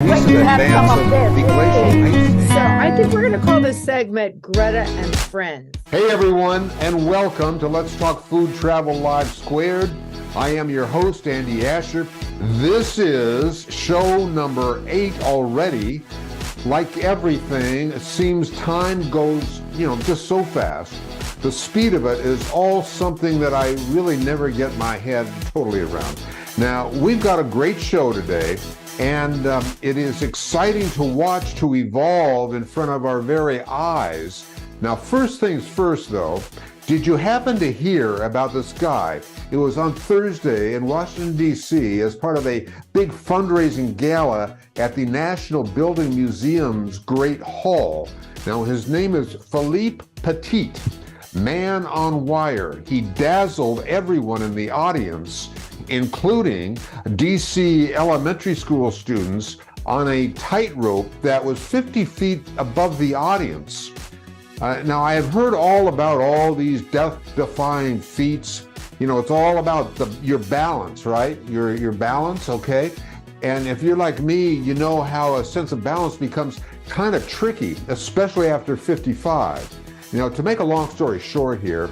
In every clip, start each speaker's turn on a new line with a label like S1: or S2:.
S1: recent advance of the glacial ice.
S2: So I think we're going to call this segment Greta and Friends.
S1: Hey everyone, and welcome to Let's Talk Food Travel Live Squared. I am your host, Andy Asher. This is show number 8 already. Like everything, it seems time goes, just so fast. The speed of it is all something that I really never get my head totally around. Now, we've got a great show today, and it is exciting to watch to evolve in front of our very eyes. Now, first things first, though, did you happen to hear about this guy? It was on Thursday in Washington, D.C. as part of a big fundraising gala at the National Building Museum's Great Hall. Now, his name is Philippe Petit, man on wire. He dazzled everyone in the audience, including DC elementary school students, on a tightrope that was 50 feet above the audience. Now, I have heard all about all these death-defying feats. It's all about your balance, right? Your balance, okay? And if you're like me, you know how a sense of balance becomes kind of tricky, especially after 55. To make a long story short here,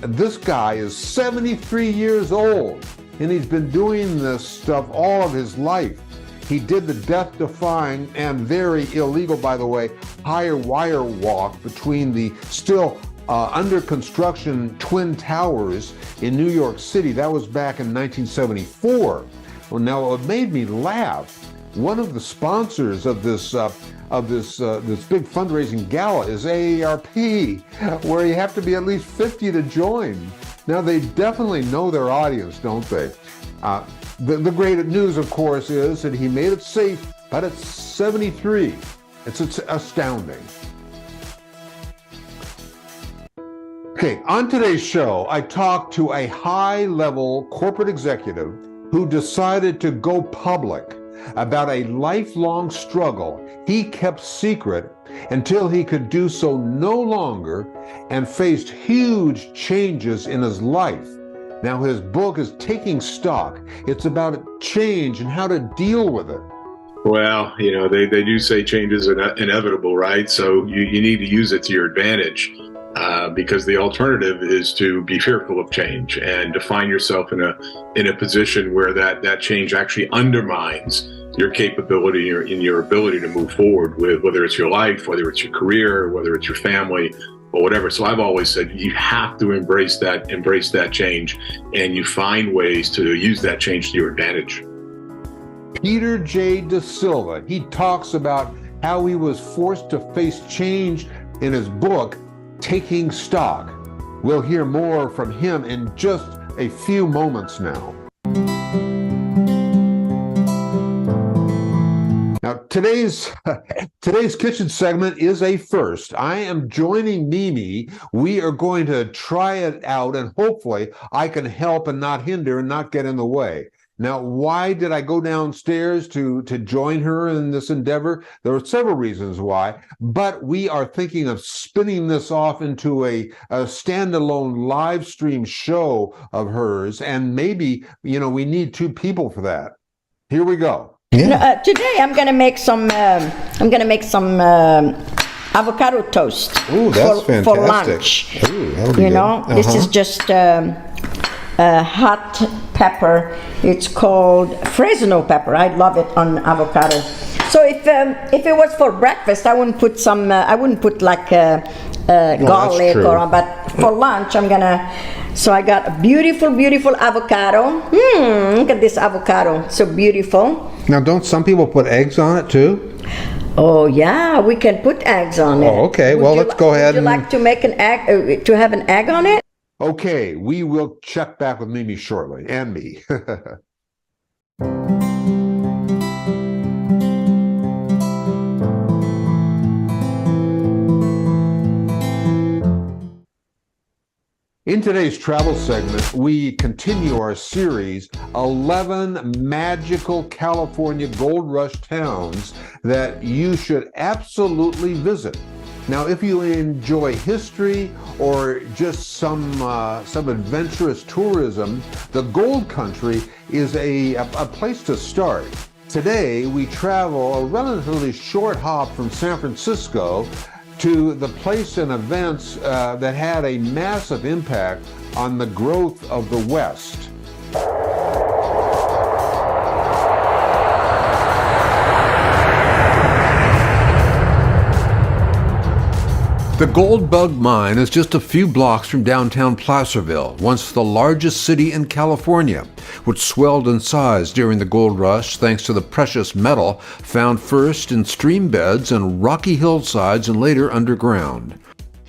S1: this guy is 73 years old, and he's been doing this stuff all of his life. He did the death-defying and very illegal, by the way, higher wire walk between the still under construction Twin Towers in New York City. That was back in 1974. Well, now it made me laugh. One of the sponsors of this big fundraising gala is AARP, where you have to be at least 50 to join. Now, they definitely know their audience, don't they? The great news, of course, is that he made it safe, but at 73. It's astounding. Okay, on today's show, I talked to a high-level corporate executive who decided to go public about a lifelong struggle he kept secret until he could do so no longer and faced huge changes in his life. Now, his book is Taking Stock. It's about change and how to deal with it.
S3: Well, they do say change is inevitable, right? So you need to use it to your advantage, because the alternative is to be fearful of change and to find yourself in a position where that change actually undermines your capability in your ability to move forward with, whether it's your life, whether it's your career, whether it's your family, or whatever. So I've always said you have to embrace that change, and you find ways to use that change to your advantage.
S1: Peter J. De Silva, he talks about how he was forced to face change in his book, Taking Stock. We'll hear more from him in just a few moments now. Now, today's kitchen segment is a first. I am joining Mimi. We are going to try it out, and hopefully I can help and not hinder and not get in the way. Now, why did I go downstairs to join her in this endeavor? There are several reasons why, but we are thinking of spinning this off into a standalone live stream show of hers, and maybe, we need 2 people for that. Here we go.
S4: Yeah. Today I'm gonna make some avocado toast.
S1: Ooh, that's fantastic.
S4: For lunch.
S1: Ooh, that'll be good.
S4: This is just hot pepper. It's called Fresno pepper. I love it on avocado. So if it was for breakfast, I wouldn't put like garlic but for lunch I'm gonna. So I got a beautiful avocado. Look at this avocado, so beautiful.
S1: Now, don't some people put eggs on it too?
S4: Oh yeah, we can put eggs on it.
S1: Oh, okay. Well, let's go ahead.
S4: Would you like to make an egg, to have an egg on it?
S1: Okay, we will check back with Mimi shortly, and me. In today's travel segment, we continue our series, 11 magical California gold rush towns that you should absolutely visit. Now, if you enjoy history or just some adventurous tourism, the Gold Country is a place to start. Today, we travel a relatively short hop from San Francisco to the place and events that had a massive impact on the growth of the West. The Gold Bug Mine is just a few blocks from downtown Placerville, once the largest city in California, which swelled in size during the gold rush thanks to the precious metal found first in stream beds and rocky hillsides and later underground.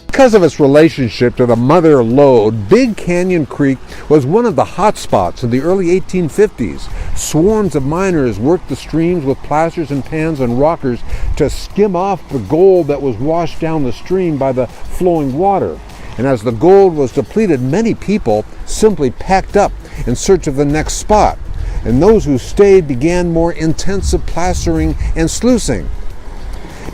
S1: Because of its relationship to the Mother Lode, Big Canyon Creek was one of the hot spots in the early 1850s. Swarms of miners worked the streams with plasters and pans and rockers to skim off the gold that was washed down the stream by the flowing water. And as the gold was depleted, many people simply packed up in search of the next spot. And those who stayed began more intensive plastering and sluicing.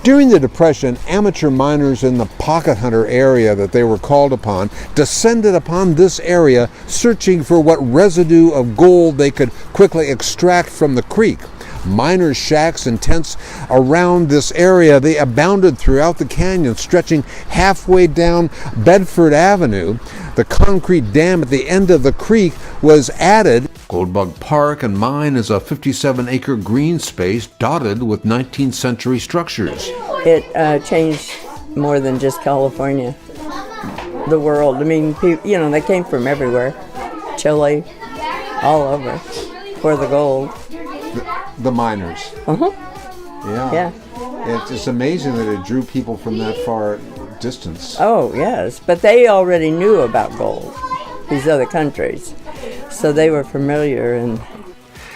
S1: During the Depression, amateur miners in the Pocket Hunter area that they were called upon descended upon this area searching for what residue of gold they could quickly extract from the creek. Miners' shacks and tents around this area, they abounded throughout the canyon, stretching halfway down Bedford Avenue. The concrete dam at the end of the creek was added. Goldbug Park and Mine is a 57-acre green space dotted with 19th century structures.
S5: It changed more than just California, the world. I mean, they came from everywhere, Chile, all over, for the gold.
S1: The miners. Yeah. It's amazing that it drew people from that far distance.
S5: Oh, yes, but they already knew about gold, these other countries, so they were familiar. And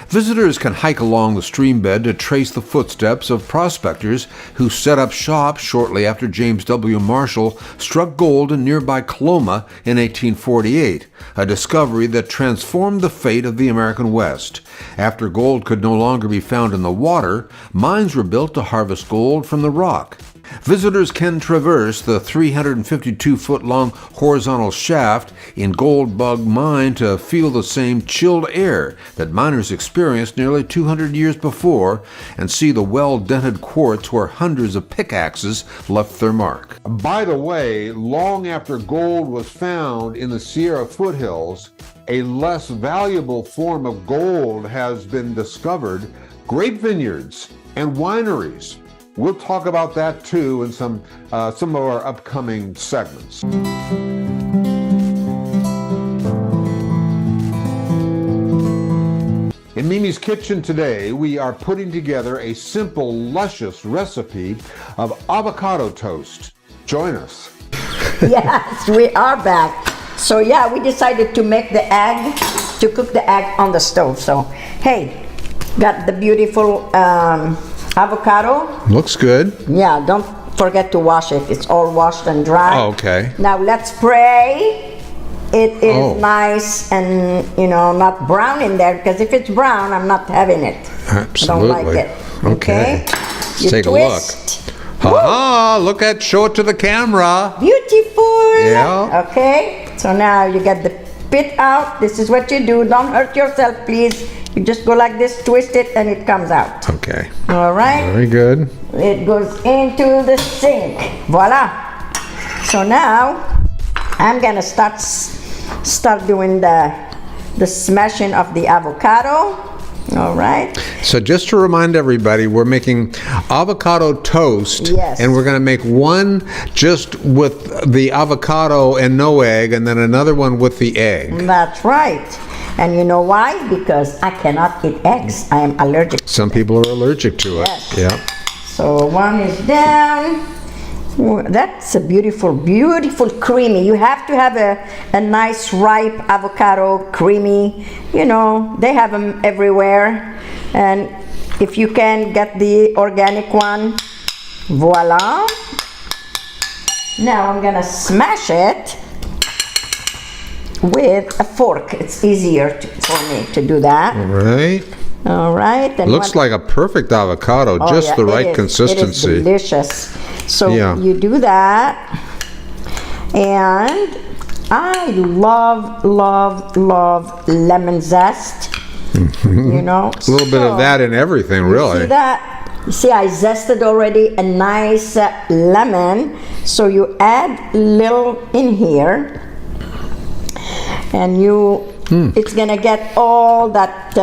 S1: visitors can hike along the stream bed to trace the footsteps of prospectors who set up shop shortly after James W. Marshall struck gold in nearby Coloma in 1848, a discovery that transformed the fate of the American West. After gold could no longer be found in the water, mines were built to harvest gold from the rock. Visitors can traverse the 352-foot-long horizontal shaft in Gold Bug Mine to feel the same chilled air that miners experienced nearly 200 years before and see the well-dented quartz where hundreds of pickaxes left their mark. By the way, long after gold was found in the Sierra foothills, a less valuable form of gold has been discovered: grape vineyards and wineries. We'll talk about that too in some of our upcoming segments. In Mimi's Kitchen today, we are putting together a simple, luscious recipe of avocado toast. Join us.
S4: Yes, we are back. So yeah, we decided to make the egg, to cook the egg on the stove. So hey, got the beautiful avocado.
S1: Looks good.
S4: Yeah, don't forget to wash it. It's all washed and dry.
S1: Oh, okay.
S4: Now let's pray it is nice and, not brown in there, because if it's brown, I'm not having it.
S1: Absolutely.
S4: I don't like it.
S1: Okay. Let's
S4: You
S1: take
S4: twist.
S1: a look. Ha-ha! Look at, show it to the camera.
S4: Beautiful.
S1: Yeah.
S4: Okay, so now you get the pit out. This is what you do. Don't hurt yourself, please. You just go like this, twist it, and it comes out.
S1: Okay.
S4: All right.
S1: Very good.
S4: It goes into the sink. Voila. So now I'm gonna start doing the smashing of the avocado. All right.
S1: So just to remind everybody, we're making avocado toast.
S4: Yes.
S1: And we're going to make one just with the avocado and no egg, and then another one with the egg.
S4: That's right. And you know why? Because I cannot eat eggs. I am allergic.
S1: Some people are allergic to it.
S4: Yes.
S1: Yeah.
S4: So one is down. That's a beautiful, beautiful creamy. You have to have a nice ripe avocado, creamy. They have them everywhere. And if you can get the organic one, voila. Now I'm gonna smash it with a fork. It's easier for me to do that.
S1: All right.
S4: All right. And
S1: Looks like a perfect avocado,
S4: Oh,
S1: just
S4: yeah,
S1: the right
S4: it is.
S1: consistency.
S4: It is delicious. So
S1: Yeah.
S4: you do that, and I love lemon zest. You know,
S1: A little bit of that in everything,
S4: See
S1: really.
S4: that? You see, I zested already a nice lemon. So you add little in here, and it's gonna get all that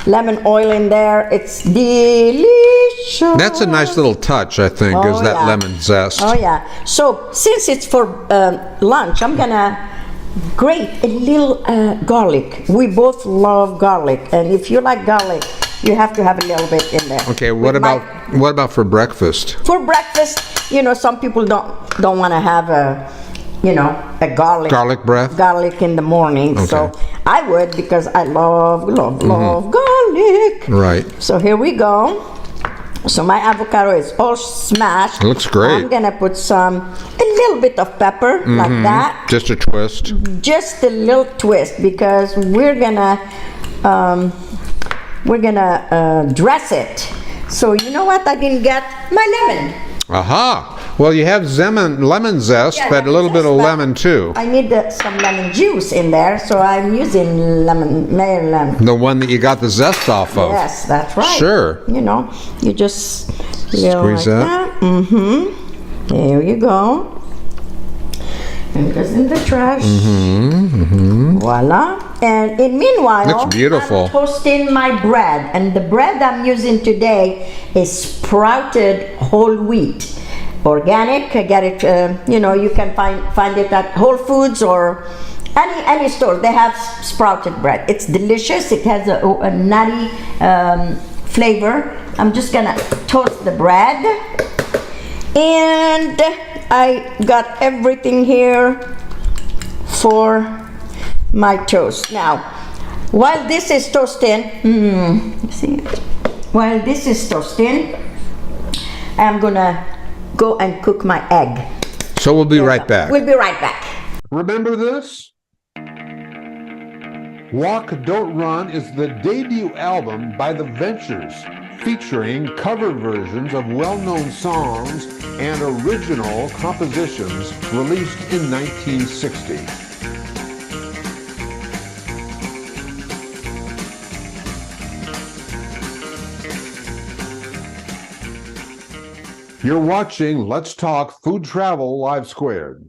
S4: lemon oil in there. It's delicious.
S1: That's a nice little touch, I think, is that
S4: yeah.
S1: lemon zest.
S4: Oh yeah. So since it's for lunch, I'm gonna grate a little garlic. We both love garlic, and if you like garlic, you have to have a little bit in there.
S1: Okay, what about for breakfast?
S4: For breakfast? You know, some people don't want to have a garlic
S1: breath?
S4: garlic in the morning.
S1: Okay.
S4: So I would, because I love garlic.
S1: Right.
S4: So here we go. So my avocado is all smashed.
S1: It looks great.
S4: I'm gonna put a little bit of pepper like that.
S1: Just a twist.
S4: Just a little twist, because we're gonna dress it. So you know what? I didn't get my lemon.
S1: Aha! Well, you have lemon zest,
S4: Yeah,
S1: but a little
S4: lemon
S1: bit
S4: zest,
S1: of
S4: but
S1: lemon too.
S4: I need some lemon juice in there, so I'm using Mayor lemon.
S1: The one that you got the zest off of.
S4: Yes, that's right.
S1: Sure.
S4: You know, you just
S1: Squeeze that.
S4: Mm-hmm. There you go. And it goes in the trash. Voila. And in meanwhile,
S1: Looks beautiful.
S4: I'm toasting my bread. And the bread I'm using today is sprouted whole wheat. Organic. I get it, you can find it at Whole Foods or any store. They have sprouted bread. It's delicious. It has a nutty flavor. I'm just gonna toast the bread. And I got everything here for my toast. Now, while this is toasting, while this is toasting, I'm gonna go and cook my egg.
S1: So we'll be right back.
S4: We'll be right back.
S1: Remember this? Walk, Don't Run is the debut album by The Ventures, featuring cover versions of well-known songs and original compositions released in 1960. You're watching Let's Talk Food Travel Live Squared.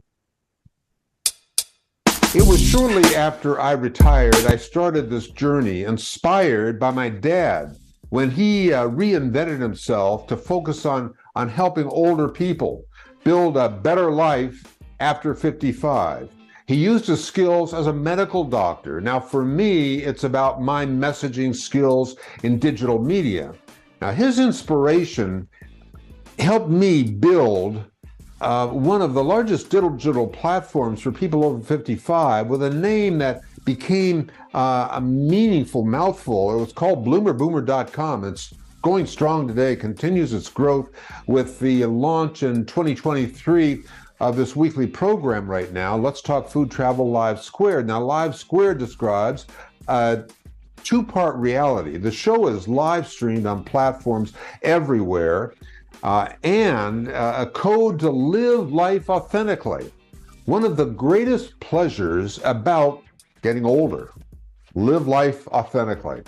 S1: It was shortly after I retired, I started this journey inspired by my dad when he reinvented himself to focus on helping older people build a better life after 55. He used his skills as a medical doctor. Now, for me, it's about my messaging skills in digital media. Now, his inspiration helped me build one of the largest digital platforms for people over 55 with a name that became a meaningful mouthful. It was called bloomerboomer.com. It's going strong today, continues its growth with the launch in 2023 of this weekly program right now. Let's Talk Food Travel Live Squared. Now, Live Squared describes a two-part reality. The show is live streamed on platforms everywhere. And a code to live life authentically. One of the greatest pleasures about getting older. Live life authentically.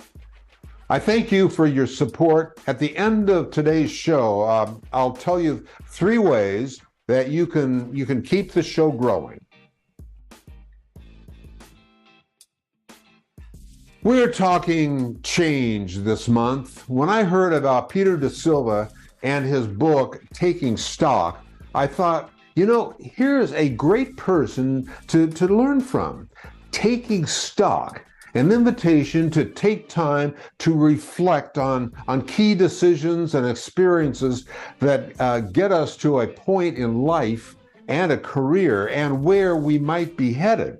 S1: I thank you for your support. At the end of today's show, I'll tell you 3 ways that you can keep the show growing. We're talking change this month. When I heard about Peter Da Silva and his book, Taking Stock, I thought, here's a great person to learn from. Taking stock, an invitation to take time to reflect on key decisions and experiences that get us to a point in life and a career and where we might be headed.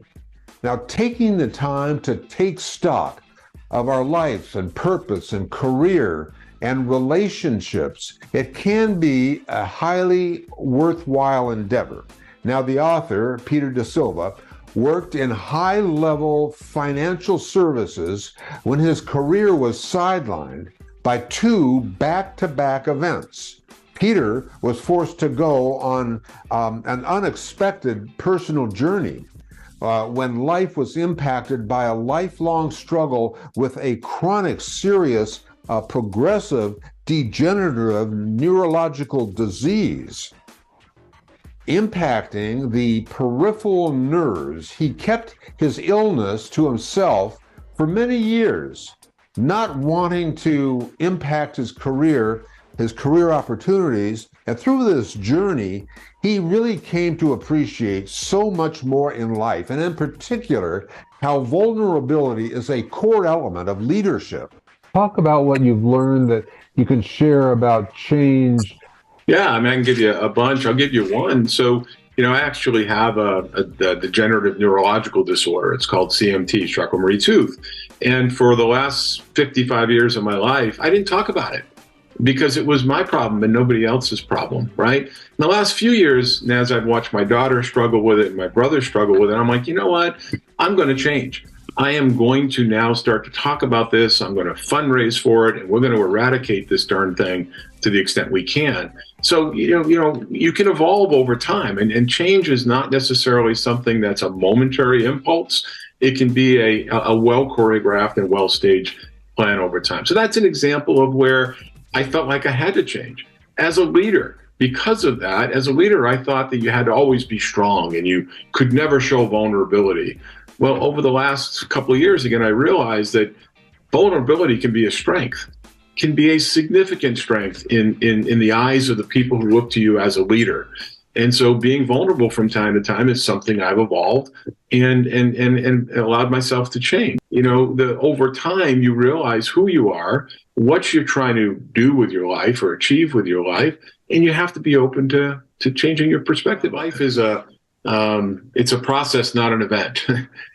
S1: Now, taking the time to take stock of our lives and purpose and career and relationships, it can be a highly worthwhile endeavor. Now, the author, Peter Da Silva, worked in high-level financial services when his career was sidelined by 2 back-to-back events. Peter was forced to go on an unexpected personal journey. when life was impacted by a lifelong struggle with a chronic, serious, progressive, degenerative neurological disease impacting the peripheral nerves. He kept his illness to himself for many years, not wanting to impact his career opportunities. And through this journey, he really came to appreciate so much more in life, and in particular, how vulnerability is a core element of leadership. Talk about what you've learned that you can share about change.
S3: Yeah, I mean, I can give you a bunch. I'll give you one. So, I actually have a degenerative neurological disorder. It's called CMT, Charcot-Marie Tooth. And for the last 55 years of my life, I didn't talk about it because it was my problem and nobody else's problem, right? In the last few years, as I've watched my daughter struggle with it and my brother struggle with it, I'm like, you know what? I'm going to change. I am going to now start to talk about this. I'm going to fundraise for it, and we're going to eradicate this darn thing to the extent we can. So, you can evolve over time, and change is not necessarily something that's a momentary impulse. It can be a well choreographed and well staged plan over time. So that's an example of where I felt like I had to change as a leader. Because of that, as a leader, I thought that you had to always be strong and you could never show vulnerability. Well, over the last couple of years, again, I realized that vulnerability can be a strength, can be a significant strength in the eyes of the people who look to you as a leader. And so being vulnerable from time to time is something I've evolved and allowed myself to change. Over time, you realize who you are, what you're trying to do with your life or achieve with your life, and you have to be open to changing your perspective. Life is it's a process, not an event.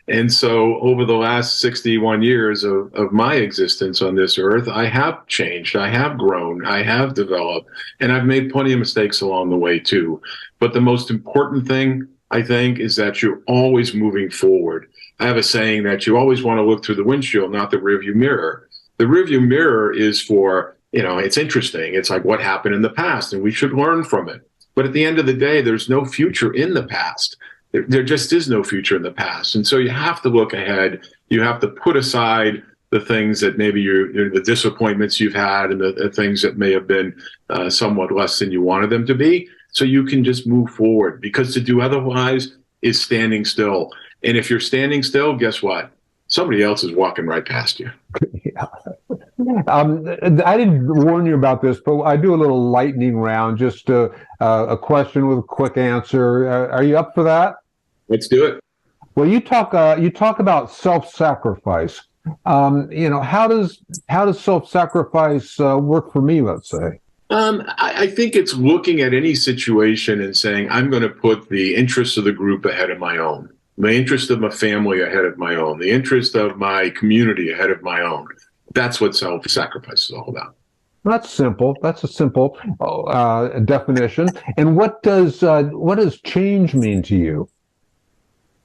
S3: And so over the last 61 years of my existence on this earth, I have changed, I have grown, I have developed, and I've made plenty of mistakes along the way too. But the most important thing, I think, is that you're always moving forward. I have a saying that you always want to look through the windshield, not the rearview mirror. The rearview mirror is for, it's interesting. It's like what happened in the past, and we should learn from it. But at the end of the day, there's no future in the past. There just is no future in the past. And so you have to look ahead. You have to put aside the things that maybe the disappointments you've had and the things that may have been somewhat less than you wanted them to be. So you can just move forward, because to do otherwise is standing still. And if you're standing still, guess what? Somebody else is walking right past you.
S1: Yeah. I didn't warn you about this, but I do a little lightning round, just a question with a quick answer. Are you up for that?
S3: Let's do it.
S1: Well, you talk about self-sacrifice. How does self-sacrifice work for me, let's say?
S3: I think it's looking at any situation and saying, I'm going to put the interests of the group ahead of my own, the interest of my family ahead of my own, the interest of my community ahead of my own. That's what self-sacrifice is all about.
S1: That's simple. That's a simple definition. And what does change mean to you?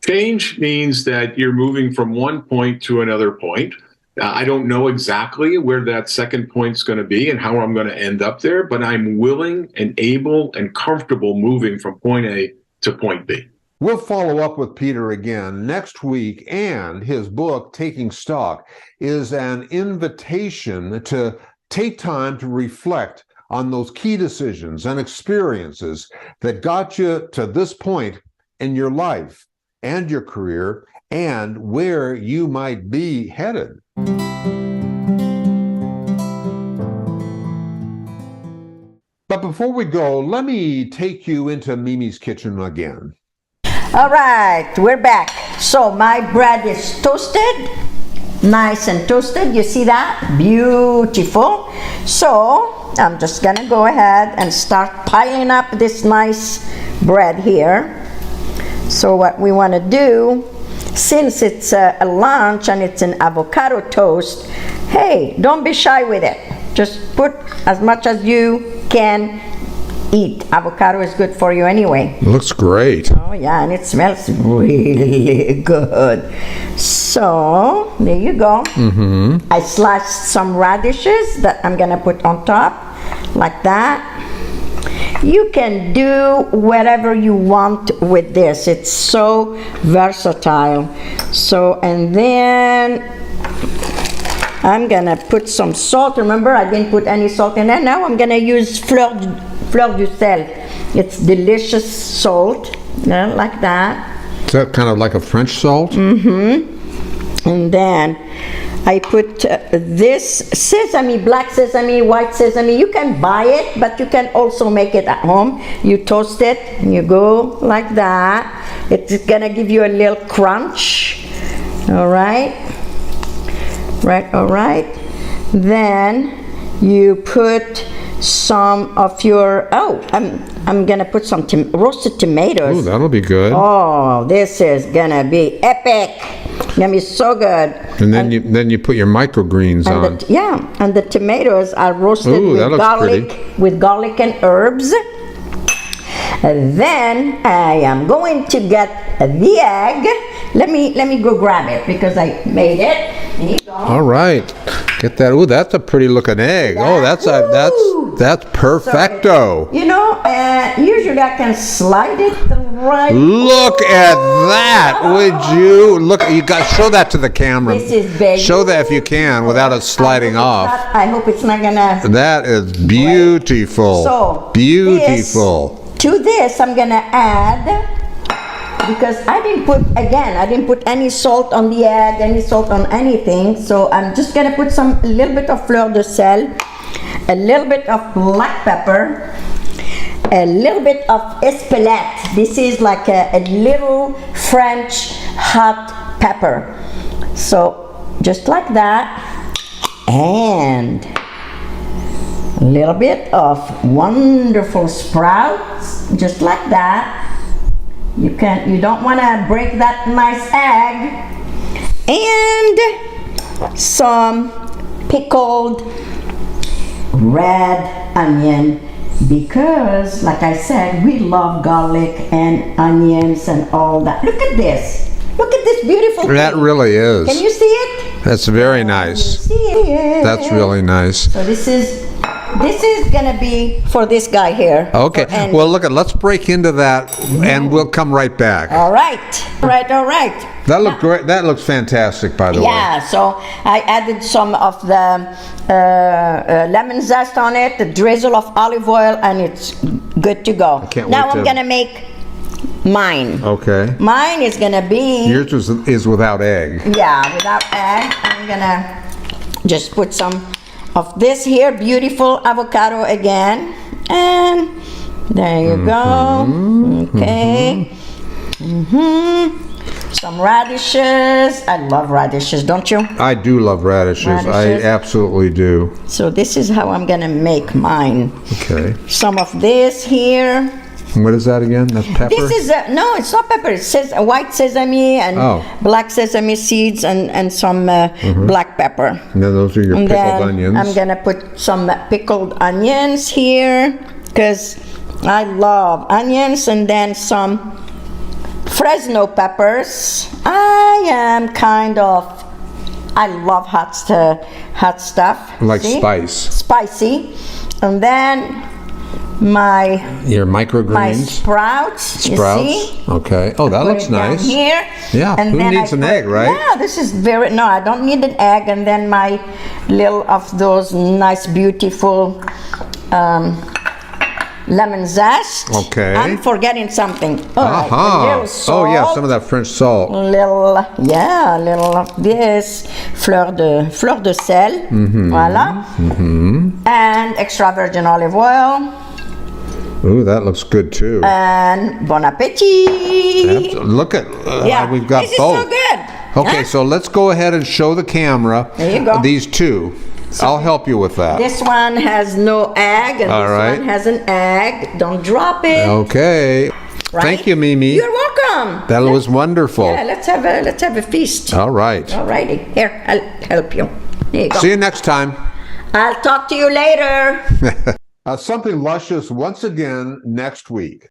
S3: Change means that you're moving from one point to another point. I don't know exactly where that second point's going to be and how I'm going to end up there, but I'm willing and able and comfortable moving from point A to point B.
S1: We'll follow up with Peter again next week, and his book, Taking Stock, is an invitation to take time to reflect on those key decisions and experiences that got you to this point in your life and your career and where you might be headed. But before we go, let me take you into Mimi's kitchen again.
S4: All right, we're back. So my bread is toasted, nice and toasted. You see that? Beautiful. So I'm just gonna go ahead and start piling up this nice bread here. So what we want to do, since it's a lunch and it's an avocado toast, hey, don't be shy with it. Just put as much as you can eat. Avocado is good for you anyway.
S1: It looks great.
S4: Oh yeah, and it smells really good. So there you go. Mm-hmm. I sliced some radishes that I'm gonna put on top like that. You can do whatever you want with this. It's so versatile. So, and then I'm gonna put some salt. Remember, I didn't put any salt in there. Now I'm gonna use fleur du sel. It's delicious salt, like that.
S1: Is that kind of like a French salt?
S4: And then I put this sesame, black sesame, white sesame. You can buy it, but you can also make it at home. You toast it, and you go like that. It's gonna give you a little crunch. All right. All right. Then you put some of your, I'm gonna put some roasted tomatoes.
S1: Ooh, that'll be good.
S4: Oh, this is gonna be epic. Gonna be so good.
S1: And then you put your microgreens on.
S4: And the tomatoes are roasted
S1: Ooh, that
S4: with
S1: looks
S4: garlic,
S1: pretty.
S4: with garlic and herbs. And then I am going to get the egg. Let me go grab it because I made it. Here you go.
S1: All right, get that. Ooh, that's a pretty looking egg. Oh, that's perfecto.
S4: You know, usually I can slide it right.
S1: Look at that, would you? Look, you got show that to the camera.
S4: This is big.
S1: Show that if you can without it sliding off.
S4: I hope it's not gonna.
S1: That is beautiful.
S4: So
S1: beautiful.
S4: To this, I'm gonna add, because I didn't put any salt on the egg, any salt on anything. So I'm just gonna put a little bit of fleur de sel, a little bit of black pepper, a little bit of espelette. This is like a little French hot pepper. So just like that, and a little bit of wonderful sprouts, just like that. You don't want to break that nice egg. And some pickled red onion, because like I said, we love garlic and onions and all that. Look at this. Look at this beautiful thing.
S1: That really is.
S4: Can you see it?
S1: That's very nice.
S4: See it?
S1: That's really nice.
S4: So this is gonna be for this guy here.
S1: Okay. Well, let's break into that, and we'll come right back.
S4: All right. All right.
S1: That looked great. That looks fantastic, by the way.
S4: Yeah. So I added some of the lemon zest on it, the drizzle of olive oil, and it's good to go. Now I'm gonna make mine.
S1: Okay.
S4: Mine is gonna be.
S1: Yours is without egg.
S4: Yeah, without egg. I'm gonna just put some of this here, beautiful avocado again, and there you go. Okay. Some radishes. I love radishes, don't you?
S1: I do love radishes. I absolutely do.
S4: So this is how I'm gonna make mine.
S1: Okay.
S4: Some of this here.
S1: What is that again? That's pepper?
S4: This is no, it's not pepper. It says white sesame and black sesame seeds and some black pepper.
S1: And then those are your pickled onions.
S4: I'm gonna put some pickled onions here because I love onions, and then some Fresno peppers. I love hot stuff.
S1: Like
S4: See? Spicy, and then
S1: your microgreens.
S4: My sprouts. You see?
S1: Okay. Oh, that looks nice.
S4: Here.
S1: Yeah.
S4: And
S1: who
S4: then
S1: needs an egg, right?
S4: Yeah, this is no, I don't need an egg. And then my little of those nice, beautiful lemon zest.
S1: Okay.
S4: I'm forgetting something. All right, a little salt.
S1: Oh yeah, some of that French salt.
S4: A little of this fleur de sel. Voila. And extra virgin olive oil.
S1: Ooh, that looks good too.
S4: And bon appetit.
S1: Look at, we've got
S4: this
S1: both.
S4: This is so good.
S1: Okay, so let's go ahead and show the camera.
S4: There you go.
S1: These two. I'll help you with that.
S4: This one has no egg, and
S1: All right.
S4: this one has an egg. Don't drop it.
S1: Okay.
S4: Right?
S1: Thank you, Mimi.
S4: You're welcome.
S1: That was wonderful.
S4: Yeah, let's have a feast.
S1: All right.
S4: All righty. Here, I'll help you. Here you go.
S1: See you next time.
S4: I'll talk to you later.
S1: Something luscious once again next week.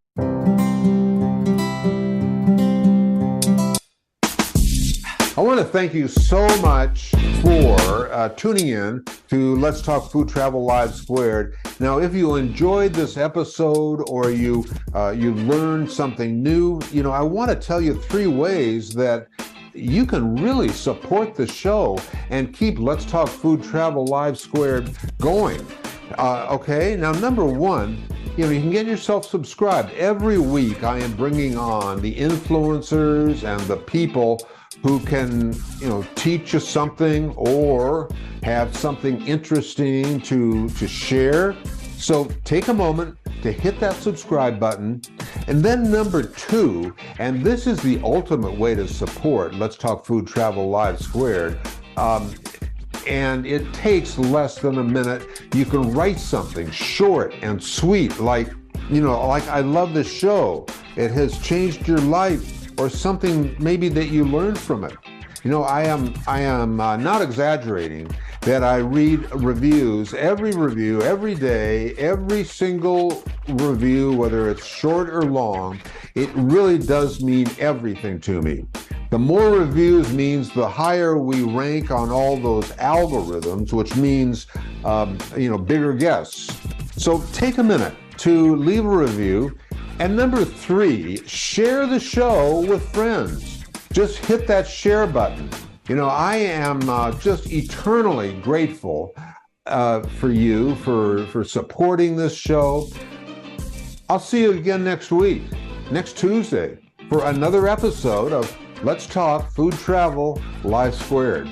S1: I want to thank you so much for tuning in to Let's Talk Food Travel Live Squared. Now, if you enjoyed this episode or you learned something new, I want to tell you 3 ways that you can really support the show and keep Let's Talk Food Travel Live Squared going. Okay, now number 1, you can get yourself subscribed. Every week I am bringing on the influencers and the people who can, teach you something or have something interesting to share. So take a moment to hit that subscribe button. And then number 2, and this is the ultimate way to support Let's Talk Food Travel Live Squared, and it takes less than a minute. You can write something short and sweet, like I love this show. It has changed your life, or something maybe that you learned from it. I am not exaggerating that I read reviews, every day, every single review, whether it's short or long. It really does mean everything to me. The more reviews means the higher we rank on all those algorithms, which means, bigger guests. So take a minute to leave a review. And number 3, share the show with friends. Just hit that share button. I am just eternally grateful for you for supporting this show. I'll see you again next week, next Tuesday, for another episode of Let's Talk Food Travel Live Squared.